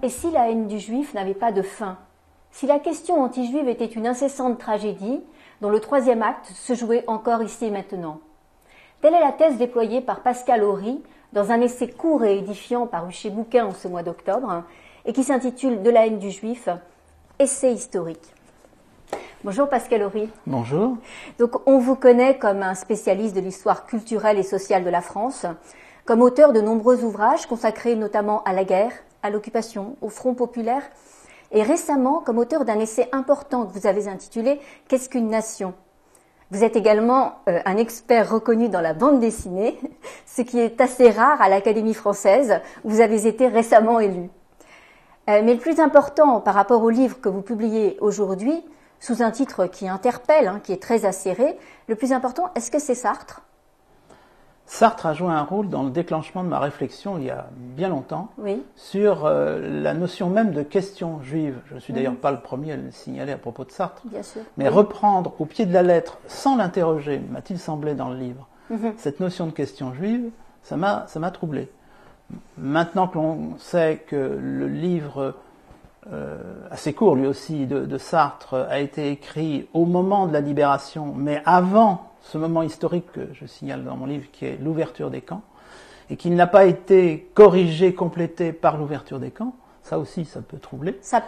Et si la haine du juif n'avait pas de fin? Si la question anti-juive était une incessante tragédie, dont le troisième acte se jouait encore ici et maintenant? Telle est la thèse déployée par Pascal Horry dans un essai court et édifiant paru chez Bouquin en ce mois d'octobre, et qui s'intitule « De la haine du juif, essai historique ». Bonjour Pascal Horry. Bonjour. Donc on vous connaît comme un spécialiste de l'histoire culturelle et sociale de la France, comme auteur de nombreux ouvrages consacrés notamment à la guerre, à l'occupation, au Front populaire, et récemment comme auteur d'un essai important que vous avez intitulé « Qu'est-ce qu'une nation ?» Vous êtes également un expert reconnu dans la bande dessinée, ce qui est assez rare à l'Académie française, où vous avez été récemment élu. Mais le plus important par rapport au livre que vous publiez aujourd'hui, sous un titre qui interpelle, qui est très acéré, le plus important, est-ce que c'est Sartre? Sartre a joué un rôle dans le déclenchement de ma réflexion il y a bien longtemps sur la notion même de question juive. Je ne suis d'ailleurs pas le premier à le signaler à propos de Sartre. Bien sûr. Mais reprendre au pied de la lettre, sans l'interroger, m'a-t-il semblé dans le livre, cette notion de question juive, ça m'a troublé. Maintenant que l'on sait que le livre, assez court lui aussi, de Sartre, a été écrit au moment de la libération, mais avant ce moment historique que je signale dans mon livre, qui est l'ouverture des camps, et qui n'a pas été corrigé, complété par l'ouverture des camps, ça aussi, ça peut troubler. Ça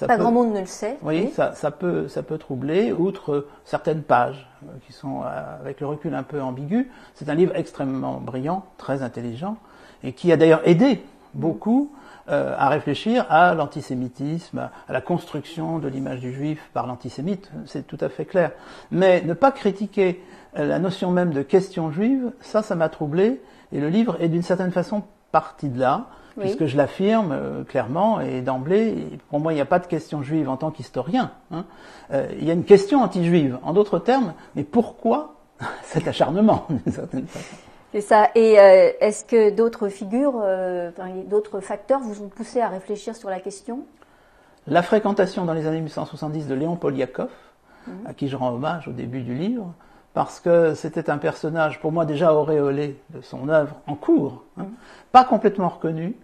pas grand monde ne le sait. Oui, ça peut troubler, outre certaines pages qui sont, avec le recul, un peu ambiguës. C'est un livre extrêmement brillant, très intelligent, et qui a d'ailleurs aidé beaucoup à réfléchir à l'antisémitisme, à la construction de l'image du juif par l'antisémite, c'est tout à fait clair. Mais ne pas critiquer la notion même de question juive, ça m'a troublé, et le livre est d'une certaine façon parti de là, puisque je l'affirme clairement et d'emblée. Pour moi, il n'y a pas de question juive en tant qu'historien. Il y a une question anti-juive, en d'autres termes, mais pourquoi cet acharnement, d'une certaine façon? C'est ça. Et est-ce que d'autres figures, d'autres facteurs vous ont poussé à réfléchir sur la question? La fréquentation dans les années 1870 de Léon Poliakov, à qui je rends hommage au début du livre, parce que c'était un personnage, pour moi, déjà auréolé de son œuvre en cours, pas complètement reconnu,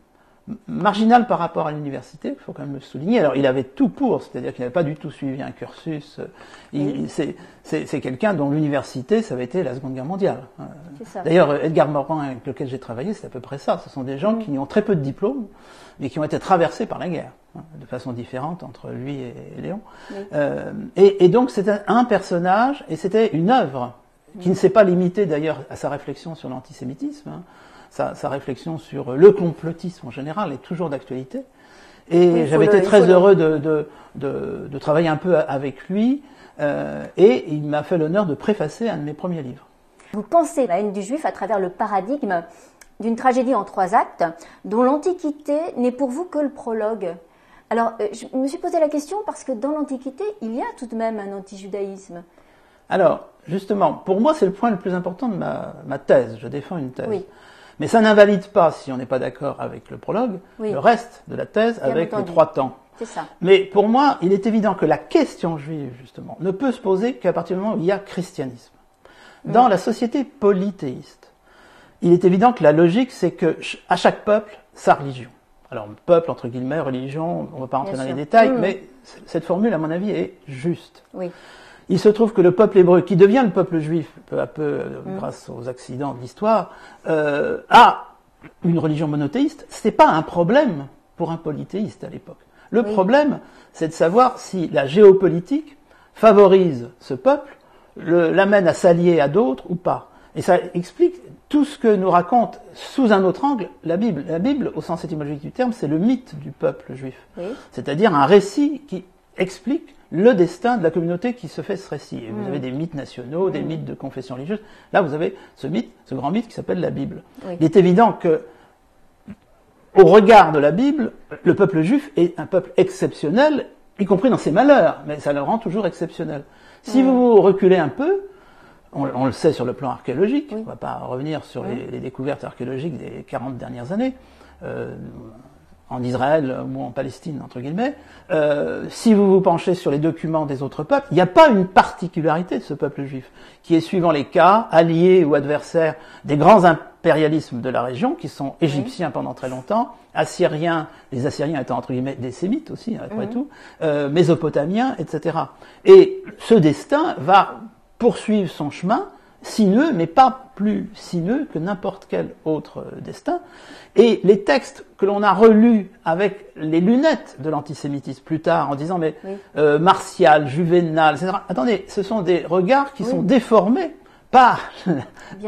marginal par rapport à l'université, il faut quand même le souligner. Alors, il avait tout pour, c'est-à-dire qu'il n'avait pas du tout suivi un cursus. C'est quelqu'un dont l'université, ça avait été la Seconde Guerre mondiale. D'ailleurs, Edgar Morin, avec lequel j'ai travaillé, c'est à peu près ça. Ce sont des gens qui ont très peu de diplômes, mais qui ont été traversés par la guerre, de façon différente entre lui et Léon. Et donc, c'était un personnage, et c'était une œuvre, qui ne s'est pas limitée d'ailleurs à sa réflexion sur l'antisémitisme, sa réflexion sur le complotisme en général est toujours d'actualité. Et j'avais été très heureux de travailler un peu avec lui, et il m'a fait l'honneur de préfacer un de mes premiers livres. Vous pensez la haine du juif à travers le paradigme d'une tragédie en 3 actes, dont l'Antiquité n'est pour vous que le prologue. Alors, je me suis posé la question parce que dans l'Antiquité, il y a tout de même un anti-judaïsme. Alors, justement, pour moi, c'est le point le plus important de ma thèse. Je défends une thèse. Mais ça n'invalide pas, si on n'est pas d'accord avec le prologue, le reste de la thèse avec les 3 temps. C'est ça. Mais pour moi, il est évident que la question juive, justement, ne peut se poser qu'à partir du moment où il y a christianisme. Dans la société polythéiste, il est évident que la logique, c'est que à chaque peuple, sa religion. Alors, peuple, entre guillemets, religion, on ne va pas rentrer dans les détails, mais cette formule, à mon avis, est juste. Il se trouve que le peuple hébreu, qui devient le peuple juif peu à peu, grâce aux accidents de l'histoire, a une religion monothéiste. Ce n'est pas un problème pour un polythéiste à l'époque. Le problème, c'est de savoir si la géopolitique favorise ce peuple, l'amène à s'allier à d'autres ou pas. Et ça explique tout ce que nous raconte, sous un autre angle, la Bible. La Bible, au sens étymologique du terme, c'est le mythe du peuple juif. C'est-à-dire un récit qui explique le destin de la communauté qui se fait ce récit. Et vous avez des mythes nationaux, des mythes de confession religieuse. Là, vous avez ce mythe, ce grand mythe qui s'appelle la Bible. Il est évident que, au regard de la Bible, le peuple juif est un peuple exceptionnel, y compris dans ses malheurs, mais ça le rend toujours exceptionnel. Si vous reculez un peu, on le sait sur le plan archéologique, on ne va pas revenir sur les découvertes archéologiques des 40 dernières années, en Israël ou en Palestine, entre guillemets, si vous vous penchez sur les documents des autres peuples, il n'y a pas une particularité de ce peuple juif, qui est, suivant les cas, allié ou adversaire des grands impérialisme de la région, qui sont égyptiens pendant très longtemps, assyriens, les Assyriens étant entre guillemets des Sémites aussi, après tout, Mésopotamiens, etc. Et ce destin va poursuivre son chemin, sinueux, mais pas plus sinueux que n'importe quel autre destin. Et les textes que l'on a relus avec les lunettes de l'antisémitisme plus tard, en disant mais Martial, Juvénal, etc. Attendez, ce sont des regards qui sont déformés par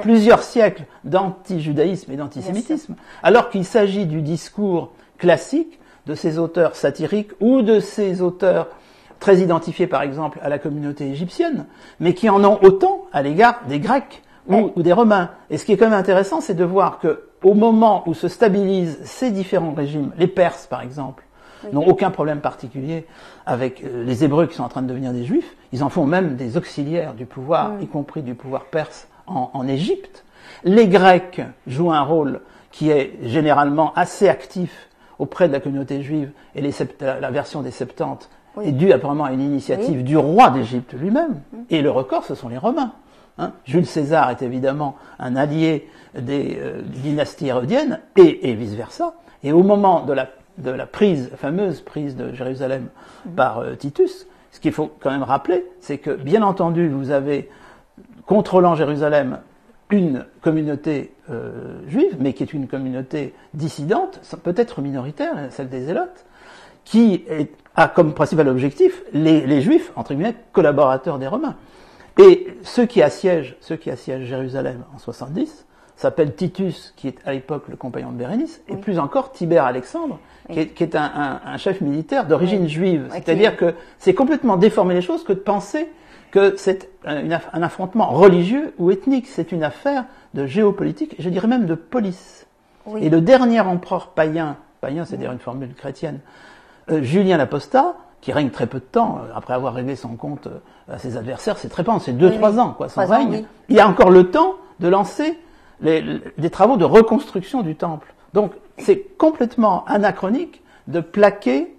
plusieurs siècles d'anti-judaïsme et d'antisémitisme, alors qu'il s'agit du discours classique de ces auteurs satiriques ou de ces auteurs très identifiés par exemple à la communauté égyptienne, mais qui en ont autant à l'égard des Grecs ou des Romains. Et ce qui est quand même intéressant, c'est de voir que au moment où se stabilisent ces différents régimes, les Perses par exemple, n'ont aucun problème particulier avec les Hébreux qui sont en train de devenir des Juifs, ils en font même des auxiliaires du pouvoir, y compris du pouvoir perse en Égypte. Les Grecs jouent un rôle qui est généralement assez actif auprès de la communauté juive, et la version des Septante est due apparemment à une initiative du roi d'Égypte lui-même, et le record ce sont les Romains. Jules César est évidemment un allié des dynasties hérodiennes, et vice-versa, et au moment de la fameuse prise de Jérusalem par Titus, ce qu'il faut quand même rappeler, c'est que, bien entendu, vous avez, contrôlant Jérusalem, une communauté juive, mais qui est une communauté dissidente, peut-être minoritaire, celle des Zélotes, qui a comme principal objectif les Juifs, entre guillemets, collaborateurs des Romains. Et ceux qui assiègent Jérusalem en 70 s'appelle Titus, qui est à l'époque le compagnon de Bérénice, et plus encore Tibère Alexandre, qui est un chef militaire d'origine juive. C'est-à-dire que c'est complètement déformer les choses que de penser que c'est un affrontement religieux ou ethnique. C'est une affaire de géopolitique, je dirais même de police. Et le dernier empereur païen, c'est d'ailleurs une formule chrétienne, Julien l'Apostat, qui règne très peu de temps, après avoir réglé son compte à ses adversaires, c'est très peu, c'est 2-3 ans, son règne. Il y a encore le temps de lancer des travaux de reconstruction du temple. Donc, c'est complètement anachronique de plaquer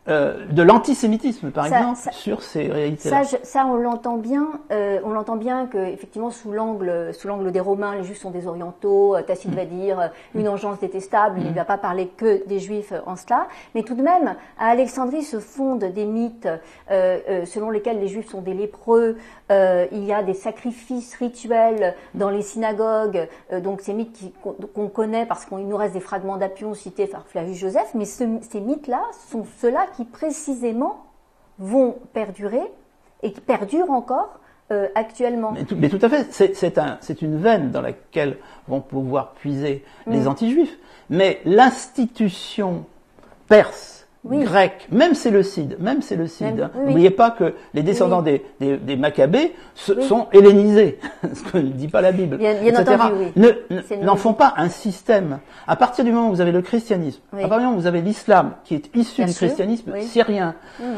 de l'antisémitisme, par exemple, sur ces réalités-là. Ça, on l'entend bien que, effectivement, sous l'angle des Romains, les Juifs sont des orientaux. Tacite va dire une engeance détestable. Il ne va pas parler que des Juifs en cela. Mais tout de même, à Alexandrie se fondent des mythes selon lesquels les Juifs sont des lépreux. Il y a des sacrifices rituels dans les synagogues. Donc, ces mythes qu'on connaît parce qu'il nous reste des fragments d'Appion cités par Flavius Joseph. Mais ces mythes-là sont ceux-là qui précisément vont perdurer et qui perdurent encore actuellement. Mais tout à fait, c'est une veine dans laquelle vont pouvoir puiser les anti-juifs. Mais l'institution perse, grecque, même Séleucide, n'oubliez pas que les descendants des Maccabées sont hellénisés, ce que ne dit pas la Bible, bien entendu, n'en font pas un système. À partir du moment où vous avez le christianisme, à partir du moment où vous avez l'islam, qui est issu du christianisme syrien,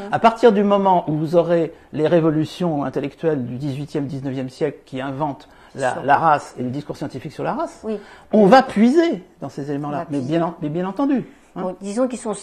à partir du moment où vous aurez les révolutions intellectuelles du XVIIIe, XIXe siècle qui inventent la race et le discours scientifique sur la race, on va puiser dans ces éléments-là, mais bien entendu. Bon, disons qu'ils sont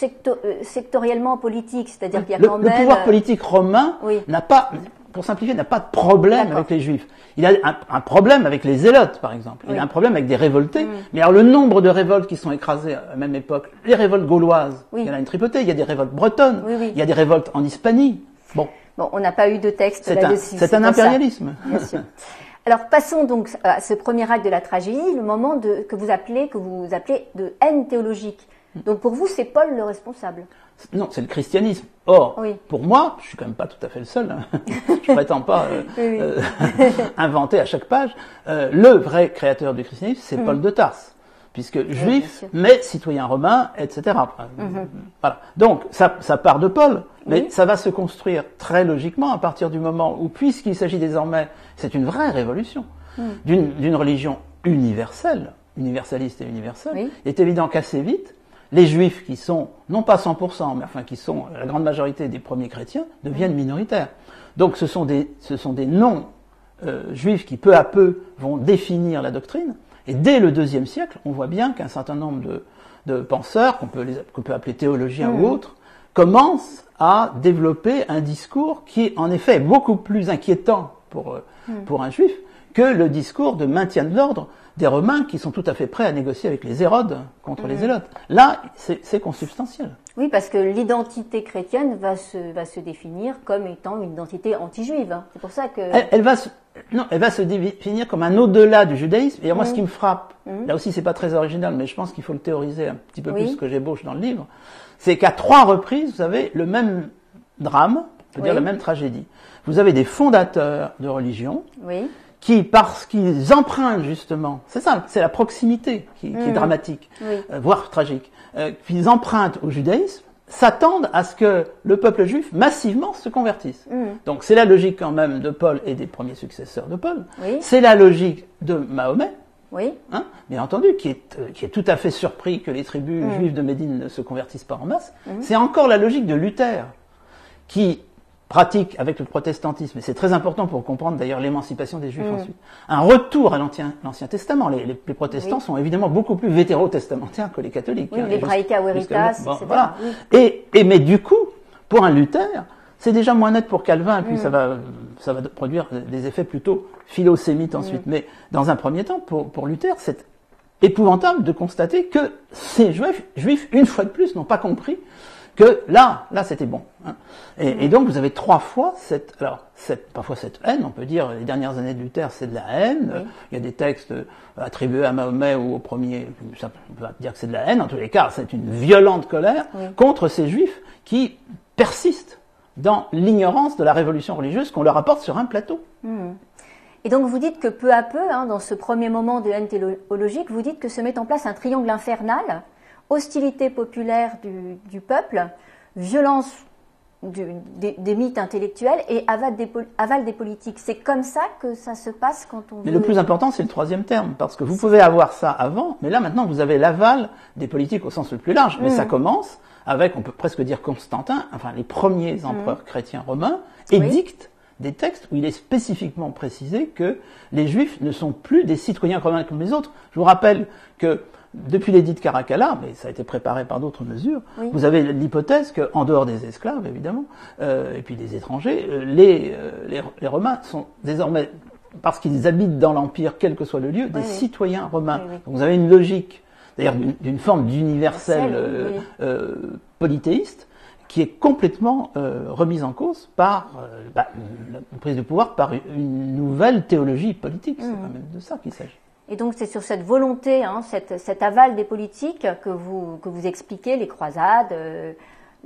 sectoriellement politiques, c'est-à-dire qu'il y a quand même... Le pouvoir politique romain n'a pas, pour simplifier, n'a pas de problème avec les Juifs. Il a un problème avec les Zélotes, par exemple. Il a un problème avec des révoltés. Mais alors, le nombre de révoltes qui sont écrasées à la même époque, les révoltes gauloises, il y en a une tripotée, il y a des révoltes bretonnes, il y a des révoltes en Hispanie. Bon, on n'a pas eu de texte là-dessus. C'est un impérialisme. Bien sûr. Alors, passons donc à ce premier acte de la tragédie, le moment que vous appelez de haine théologique. Donc pour vous, c'est Paul le responsable? Non, c'est le christianisme. Or, pour moi, je suis quand même pas tout à fait le seul, je prétends pas inventer à chaque page, le vrai créateur du christianisme, c'est Paul de Tarse, puisque juif, mais citoyen romain, etc. Voilà. Donc, ça part de Paul, mais ça va se construire très logiquement à partir du moment où, puisqu'il s'agit désormais, c'est une vraie révolution, d'une religion universelle, universaliste et universelle, il est évident qu'assez vite, les Juifs qui sont, non pas 100%, mais enfin qui sont la grande majorité des premiers chrétiens, deviennent minoritaires. Donc ce sont des non-juifs qui peu à peu vont définir la doctrine. Et dès le IIe siècle, on voit bien qu'un certain nombre de penseurs, qu'on peut appeler théologiens ou autres, commencent à développer un discours qui est en effet beaucoup plus inquiétant pour un Juif que le discours de maintien de l'ordre des Romains qui sont tout à fait prêts à négocier avec les Hérodes contre les Zélotes. Là, c'est consubstantiel. Oui, parce que l'identité chrétienne va se définir comme étant une identité anti-juive. Hein. C'est pour ça que... Elle va se définir comme un au-delà du judaïsme. Et moi, ce qui me frappe, là aussi, c'est pas très original, mais je pense qu'il faut le théoriser un petit peu plus que j'ébauche dans le livre, c'est qu'à 3 reprises, vous avez le même drame, on peut dire la même tragédie. Vous avez des fondateurs de religion qui, parce qu'ils empruntent justement, c'est ça, c'est la proximité qui est dramatique, voire tragique, qu'ils empruntent au judaïsme, s'attendent à ce que le peuple juif massivement se convertisse. Donc c'est la logique quand même de Paul et des premiers successeurs de Paul. C'est la logique de Mahomet, bien entendu, qui est tout à fait surpris que les tribus juives de Médine ne se convertissent pas en masse. C'est encore la logique de Luther, qui pratique avec le protestantisme, et c'est très important pour comprendre d'ailleurs l'émancipation des Juifs ensuite, un retour à l'Ancien Testament. Les protestants sont évidemment beaucoup plus vétérotestamentaires que les catholiques. Oui, les Braica Veritas, etc. Voilà. Mais du coup, pour un Luther, c'est déjà moins net pour Calvin, et puis ça va produire des effets plutôt philosémites ensuite. Mais dans un premier temps, pour Luther, c'est épouvantable de constater que ces Juifs, une fois de plus, n'ont pas compris que là c'était bon. Hein. Et donc vous avez 3 fois parfois cette haine, on peut dire, les dernières années de Luther, c'est de la haine. Il y a des textes attribués à Mahomet ou au premier, on peut dire que c'est de la haine. En tous les cas, c'est une violente colère contre ces Juifs qui persistent dans l'ignorance de la révolution religieuse qu'on leur apporte sur un plateau. Et donc vous dites que peu à peu, dans ce premier moment de haine théologique, vous dites que se met en place un triangle infernal: hostilité populaire du peuple, violence des mythes intellectuels et aval des politiques. C'est comme ça que ça se passe quand on veut... Mais le plus important, c'est le 3e terme, parce que vous pouvez avoir ça avant, mais là maintenant vous avez l'aval des politiques au sens le plus large. Mais ça commence avec, on peut presque dire Constantin, enfin les premiers empereurs chrétiens romains, édictent des textes où il est spécifiquement précisé que les Juifs ne sont plus des citoyens romains comme les autres. Je vous rappelle que depuis l'édit de Caracalla, mais ça a été préparé par d'autres mesures, vous avez l'hypothèse qu'en dehors des esclaves, évidemment, et puis des étrangers, les Romains sont désormais, parce qu'ils habitent dans l'Empire, quel que soit le lieu, des citoyens romains. Donc vous avez une logique, d'ailleurs d'une forme d'universel polythéiste, qui est complètement remise en cause par la prise de pouvoir par une nouvelle théologie politique. C'est quand même de ça qu'il s'agit. Et donc c'est sur cette volonté, cet aval des politiques que vous expliquez, les croisades,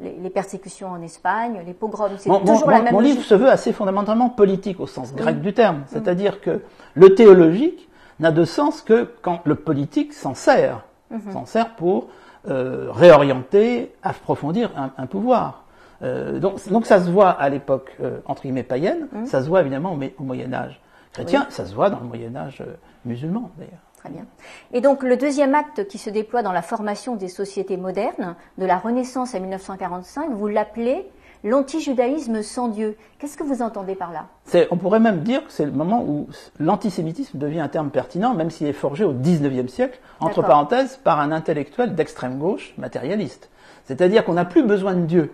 les persécutions en Espagne, les pogroms. C'est toujours la même Mon livre se veut assez fondamentalement politique au sens grec du terme. C'est-à-dire que le théologique n'a de sens que quand le politique s'en sert. S'en sert pour réorienter, approfondir un pouvoir. Donc ça se voit à l'époque, entre guillemets, païenne, ça se voit évidemment au Moyen-Âge chrétien, ça se voit dans le Moyen-Âge musulman d'ailleurs. Très bien. Et donc le deuxième acte qui se déploie dans la formation des sociétés modernes, de la Renaissance à 1945, vous l'appelez l'antijudaïsme sans Dieu. Qu'est-ce que vous entendez par là ? On pourrait même dire que c'est le moment où l'antisémitisme devient un terme pertinent, même s'il est forgé au XIXe siècle, entre parenthèses, par un intellectuel d'extrême gauche matérialiste. C'est-à-dire qu'on n'a plus besoin de Dieu.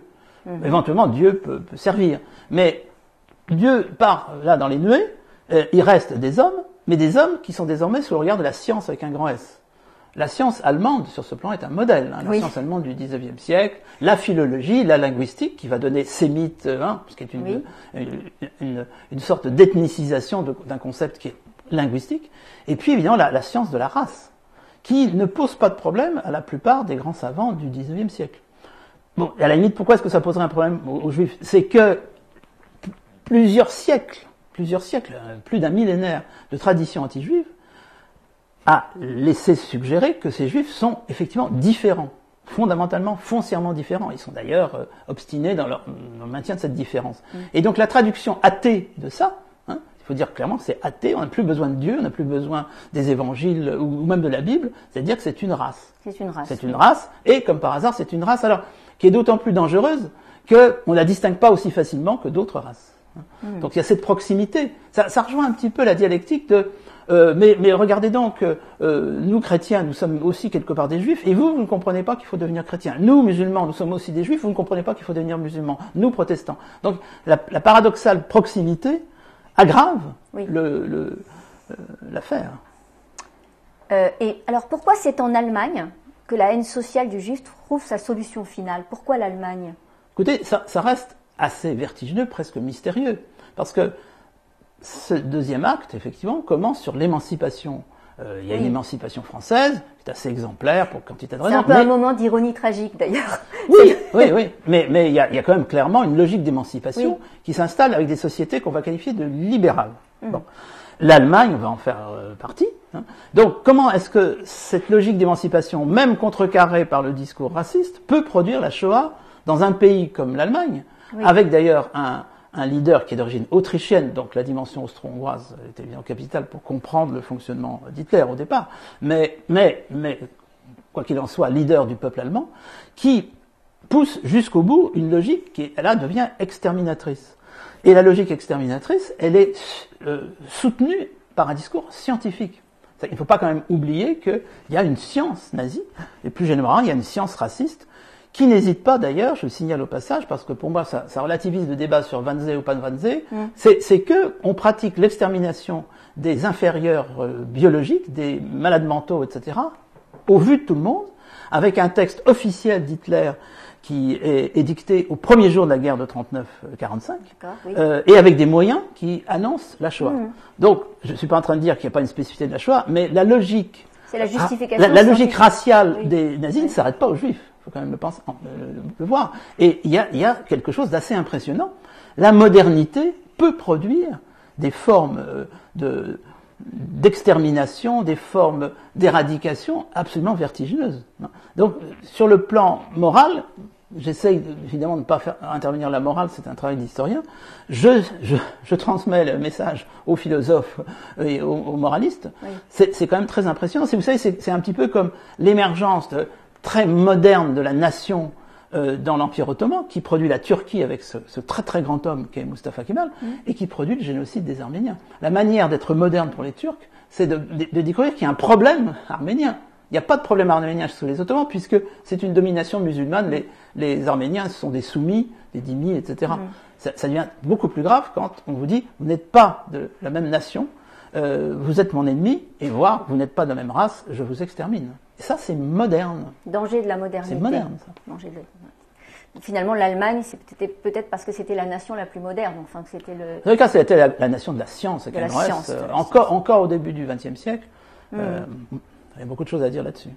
Éventuellement, Dieu peut servir. Mais Dieu part là dans les nuées, il reste des hommes, mais des hommes qui sont désormais sous le regard de la science avec un grand S. La science allemande, sur ce plan, est un modèle. La science allemande du XIXe siècle, la philologie, la linguistique, qui va donner sémite, ce qui est une sorte d'ethnicisation d'un concept qui est linguistique. Et puis, évidemment, la science de la race, qui ne pose pas de problème à la plupart des grands savants du XIXe siècle. Bon, à la limite, pourquoi est-ce que ça poserait un problème aux Juifs ? C'est que plusieurs siècles, plus d'un millénaire de tradition anti-juive, a laissé suggérer que ces Juifs sont effectivement différents, fondamentalement, foncièrement différents. Ils sont d'ailleurs obstinés dans le maintien de cette différence. Et donc la traduction athée de ça, il faut dire clairement que c'est athée, on n'a plus besoin de Dieu, on n'a plus besoin des évangiles ou même de la Bible, c'est-à-dire que c'est une race. C'est une race, et comme par hasard, c'est une race alors qui est d'autant plus dangereuse qu'on ne la distingue pas aussi facilement que d'autres races. Donc il y a cette proximité. Ça rejoint un petit peu la dialectique de mais regardez donc, nous chrétiens, nous sommes aussi quelque part des juifs, et vous ne comprenez pas qu'il faut devenir chrétien. Nous, musulmans, nous sommes aussi des juifs, vous ne comprenez pas qu'il faut devenir musulman. Nous, protestants. Donc la paradoxale proximité aggrave l'affaire. Et alors pourquoi c'est en Allemagne que la haine sociale du juif trouve sa solution finale? Pourquoi l'Allemagne? Écoutez, ça reste assez vertigineux, presque mystérieux, parce que ce deuxième acte, effectivement, commence sur l'émancipation. Il y a une émancipation française, qui est assez exemplaire pour quantité de raisons. C'est un peu un moment d'ironie tragique, d'ailleurs. Oui. Mais il y a quand même clairement une logique d'émancipation qui s'installe avec des sociétés qu'on va qualifier de libérales. Bon. L'Allemagne va en faire partie. Hein. Donc, comment est-ce que cette logique d'émancipation, même contrecarrée par le discours raciste, peut produire la Shoah dans un pays comme l'Allemagne, avec d'ailleurs un leader qui est d'origine autrichienne, donc la dimension austro-hongroise est évidemment capitale pour comprendre le fonctionnement d'Hitler au départ, mais quoi qu'il en soit, leader du peuple allemand, qui pousse jusqu'au bout une logique qui, là, devient exterminatrice. Et la logique exterminatrice, elle est soutenue par un discours scientifique. Il ne faut pas quand même oublier qu'il y a une science nazie, et plus généralement, il y a une science raciste, qui n'hésite pas d'ailleurs, je le signale au passage, parce que pour moi ça relativise le débat sur Wannsee ou pas de Wannsee, c'est que on pratique l'extermination des inférieurs biologiques, des malades mentaux, etc., au vu de tout le monde, avec un texte officiel d'Hitler qui est édicté au premier jour de la guerre de 39-45, et avec des moyens qui annoncent la Shoah. Donc, je ne suis pas en train de dire qu'il n'y a pas une spécificité de la Shoah, mais la logique, c'est la justification la logique raciale des nazis ne s'arrête pas aux juifs. Il faut quand même le voir. Et il y a quelque chose d'assez impressionnant. La modernité peut produire des formes d'extermination, des formes d'éradication absolument vertigineuses. Donc, sur le plan moral, j'essaye évidemment de ne pas faire intervenir la morale, c'est un travail d'historien. Je transmets le message aux philosophes et aux moralistes. C'est quand même très impressionnant. Vous savez, c'est un petit peu comme l'émergence très moderne de la nation dans l'Empire ottoman, qui produit la Turquie avec ce très très grand homme qu'est Mustafa Kemal, et qui produit le génocide des Arméniens. La manière d'être moderne pour les Turcs, c'est de découvrir qu'il y a un problème arménien. Il n'y a pas de problème arménien sous les Ottomans, puisque c'est une domination musulmane. Les Arméniens sont des soumis, des dhimmis, etc. Ça devient beaucoup plus grave quand on vous dit « vous n'êtes pas de la même nation, vous êtes mon ennemi, et voire vous n'êtes pas de la même race, je vous extermine ». Et ça, c'est moderne. Danger de la modernité. C'est moderne, ça. Danger de... Finalement, l'Allemagne, c'était peut-être parce que c'était la nation la plus moderne. Enfin, que c'était le... En tout cas, c'était la nation de la science. De la science. Encore au début du XXe siècle, il y a beaucoup de choses à dire là-dessus.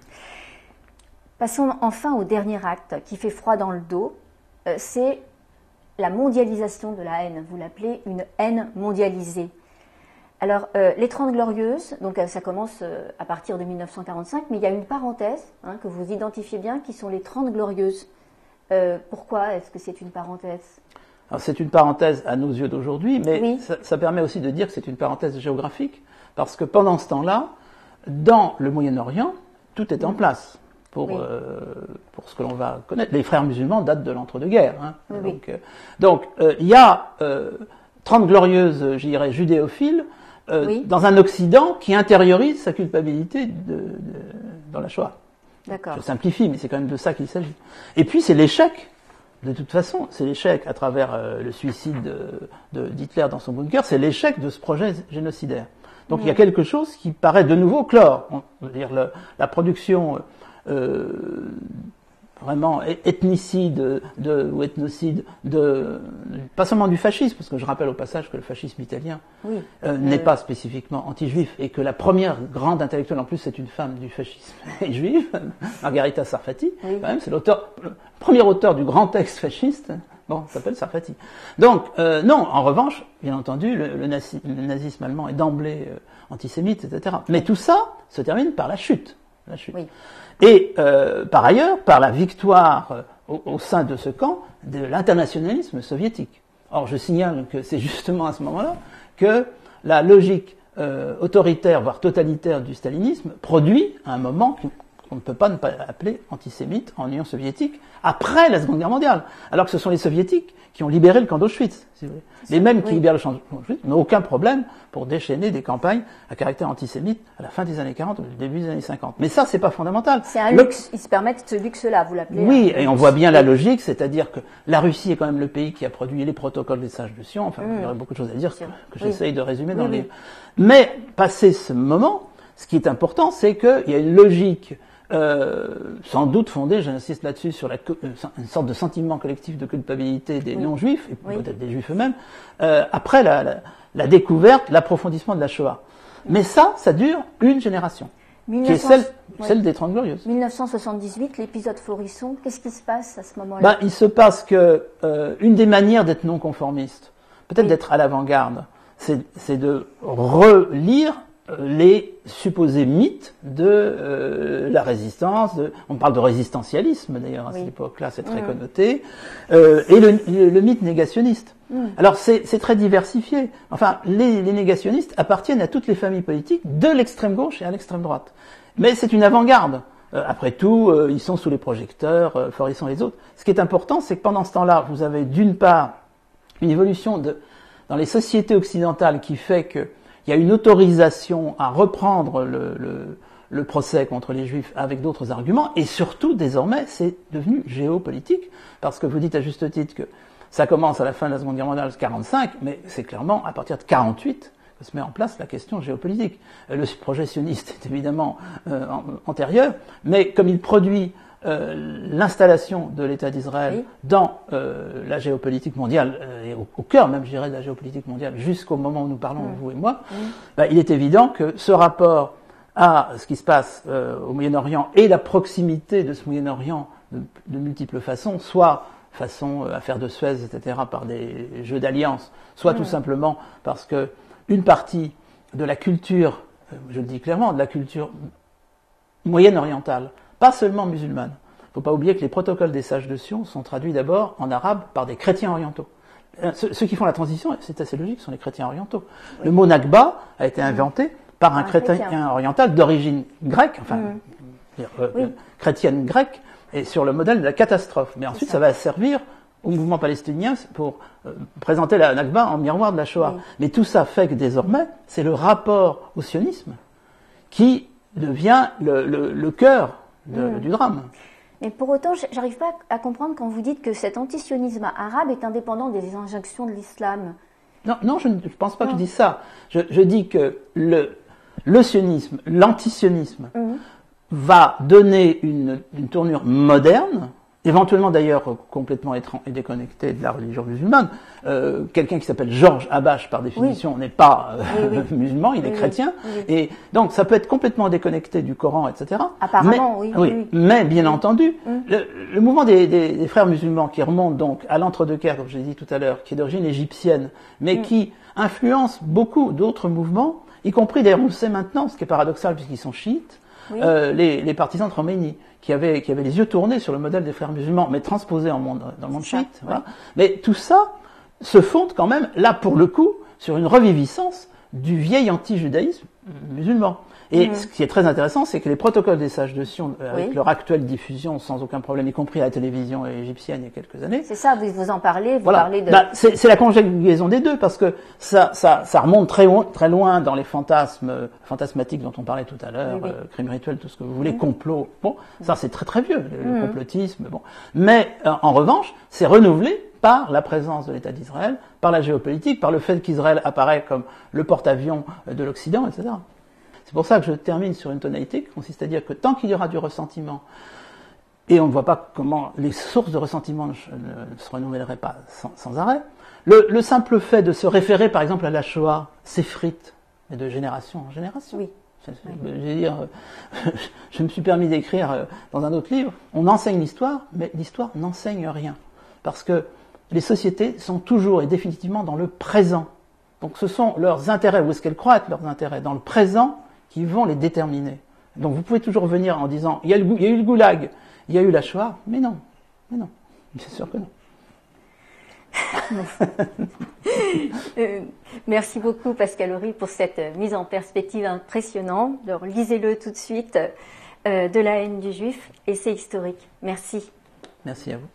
Passons enfin au dernier acte qui fait froid dans le dos. C'est la mondialisation de la haine. Vous l'appelez une haine mondialisée. Alors, les 30 Glorieuses, donc ça commence à partir de 1945, mais il y a une parenthèse que vous identifiez bien, qui sont les 30 Glorieuses. Pourquoi est-ce que c'est une parenthèse? Alors, c'est une parenthèse à nos yeux d'aujourd'hui, mais ça permet aussi de dire que c'est une parenthèse géographique, parce que pendant ce temps-là, dans le Moyen-Orient, tout est en place pour ce que l'on va connaître. Les frères musulmans datent de l'entre-deux-guerres. Donc, il y a 30 glorieuses, je dirais, judéophiles, dans un Occident qui intériorise sa culpabilité dans la Shoah. D'accord. Je simplifie, mais c'est quand même de ça qu'il s'agit. Et puis c'est l'échec, de toute façon, c'est l'échec à travers le suicide d'Hitler dans son bunker, c'est l'échec de ce projet génocidaire. Donc il y a quelque chose qui paraît de nouveau clore. On veut dire la production vraiment ethnicide ou ethnocide pas seulement du fascisme, parce que je rappelle au passage que le fascisme italien n'est pas spécifiquement anti-juif, et que la première grande intellectuelle en plus c'est une femme du fascisme juive, Margherita Sarfati, quand même, c'est le premier auteur du grand texte fasciste, s'appelle Sarfati. Donc non, en revanche, bien entendu, le nazisme allemand est d'emblée antisémite, etc. Mais tout ça se termine par la chute. Oui. Et par ailleurs, par la victoire au sein de ce camp de l'internationalisme soviétique. Or, je signale que c'est justement à ce moment-là que la logique autoritaire, voire totalitaire du stalinisme produit, à un moment qu'on ne peut pas ne pas appeler antisémites en Union soviétique après la Seconde Guerre mondiale. Alors que ce sont les soviétiques qui ont libéré le camp d'Auschwitz, si vous voulez. Les mêmes qui libèrent le camp d'Auschwitz n'ont aucun problème pour déchaîner des campagnes à caractère antisémite à la fin des années 40 ou au début des années 50. Mais ça, c'est pas fondamental. C'est un luxe. Ils se permettent ce luxe-là, vous l'appelez. Oui, et on voit bien la logique, c'est-à-dire que la Russie est quand même le pays qui a produit les protocoles des sages de Sion. Enfin, il y aurait beaucoup de choses à dire que j'essaye de résumer dans le livre. Mais, passé ce moment, ce qui est important, c'est qu'il y a une logique sans doute fondée, j'insiste là-dessus, sur une sorte de sentiment collectif de culpabilité des non-juifs, et peut-être des juifs eux-mêmes, après la découverte, l'approfondissement de la Shoah. Mais ça dure une génération, qui est celle des 30 Glorieuses. 1978, l'épisode Florisson, qu'est-ce qui se passe à ce moment-là? Il se passe que une des manières d'être non-conformiste, peut-être d'être à l'avant-garde, c'est de relire les supposés mythes de la résistance. On parle de résistentialisme d'ailleurs à cette époque-là, c'est très connoté, et le mythe négationniste. Alors c'est très diversifié. Enfin, les négationnistes appartiennent à toutes les familles politiques, de l'extrême gauche et à l'extrême droite. Mais c'est une avant-garde. Après tout, ils sont sous les projecteurs, Florisson et les autres. Ce qui est important, c'est que pendant ce temps-là, vous avez d'une part une évolution dans les sociétés occidentales qui fait que il y a une autorisation à reprendre le procès contre les Juifs avec d'autres arguments, et surtout, désormais, c'est devenu géopolitique, parce que vous dites à juste titre que ça commence à la fin de la Seconde Guerre mondiale, 45, mais c'est clairement à partir de 48 que se met en place la question géopolitique. Le projet sioniste est évidemment antérieur, mais comme il produit l'installation de l'État d'Israël dans la géopolitique mondiale, et au cœur même, je dirais, de la géopolitique mondiale, jusqu'au moment où nous parlons, vous et moi, il est évident que ce rapport à ce qui se passe au Moyen-Orient et la proximité de ce Moyen-Orient de multiples façons, soit façon affaire de Suez, etc., par des jeux d'alliance, soit tout simplement parce que une partie de la culture, je le dis clairement, de la culture moyenne-orientale, pas seulement musulmane. Il ne faut pas oublier que les protocoles des sages de Sion sont traduits d'abord en arabe par des chrétiens orientaux. Ceux qui font la transition, c'est assez logique, sont les chrétiens orientaux. Le mot Nakba a été inventé par un chrétien oriental d'origine grecque, chrétienne grecque, et sur le modèle de la catastrophe. Mais ensuite, ça va servir au mouvement palestinien pour présenter la Nakba en miroir de la Shoah. Mais tout ça fait que désormais, c'est le rapport au sionisme qui devient le cœur du drame. Mais pour autant, j'arrive pas à comprendre quand vous dites que cet antisionisme arabe est indépendant des injonctions de l'islam. Non, je ne pense pas que je dise ça. Je dis que le sionisme, l'antisionisme, va donner une tournure moderne, éventuellement d'ailleurs complètement et déconnecté de la religion musulmane. Quelqu'un qui s'appelle Georges Habash, par définition, n'est pas musulman, il est chrétien, et donc ça peut être complètement déconnecté du Coran, etc. Apparemment, mais bien entendu, le mouvement des frères musulmans qui remonte donc à l'entre-deux-guerres, comme j'ai dit tout à l'heure, qui est d'origine égyptienne, mais qui influence beaucoup d'autres mouvements, y compris d'ailleurs on le sait maintenant, ce qui est paradoxal puisqu'ils sont chiites, les partisans de Khomeini, qui avaient les yeux tournés sur le modèle des frères musulmans, mais transposés dans le monde chiite. Voilà. Mais tout ça se fonde quand même, là pour le coup, sur une reviviscence du vieil anti-judaïsme musulman. Et ce qui est très intéressant, c'est que les protocoles des sages de Sion, avec leur actuelle diffusion sans aucun problème, y compris à la télévision égyptienne il y a quelques années. C'est ça, vous en parlez, vous parlez de... c'est la conjugaison des deux, parce que ça remonte très loin dans les fantasmatiques dont on parlait tout à l'heure, crime rituel, tout ce que vous voulez, complot. Bon, ça c'est très très vieux, le complotisme. Bon. Mais en revanche, c'est renouvelé par la présence de l'État d'Israël, par la géopolitique, par le fait qu'Israël apparaît comme le porte-avions de l'Occident, etc. C'est pour ça que je termine sur une tonalité qui consiste à dire que tant qu'il y aura du ressentiment, et on ne voit pas comment les sources de ressentiment ne se renouvelleraient pas sans arrêt, le simple fait de se référer par exemple à la Shoah s'effrite, mais de génération en génération. Je veux dire, je me suis permis d'écrire dans un autre livre, on enseigne l'histoire, mais l'histoire n'enseigne rien. Parce que les sociétés sont toujours et définitivement dans le présent. Donc ce sont leurs intérêts, où est-ce qu'elles croient être leurs intérêts, dans le présent, qui vont les déterminer. Donc vous pouvez toujours venir en disant, il y a eu le goulag, il y a eu la Shoah, mais non, c'est sûr que non. Merci beaucoup Pascal Horry pour cette mise en perspective impressionnante. Alors lisez-le tout de suite. de la haine du juif, essai historique. Merci. Merci à vous.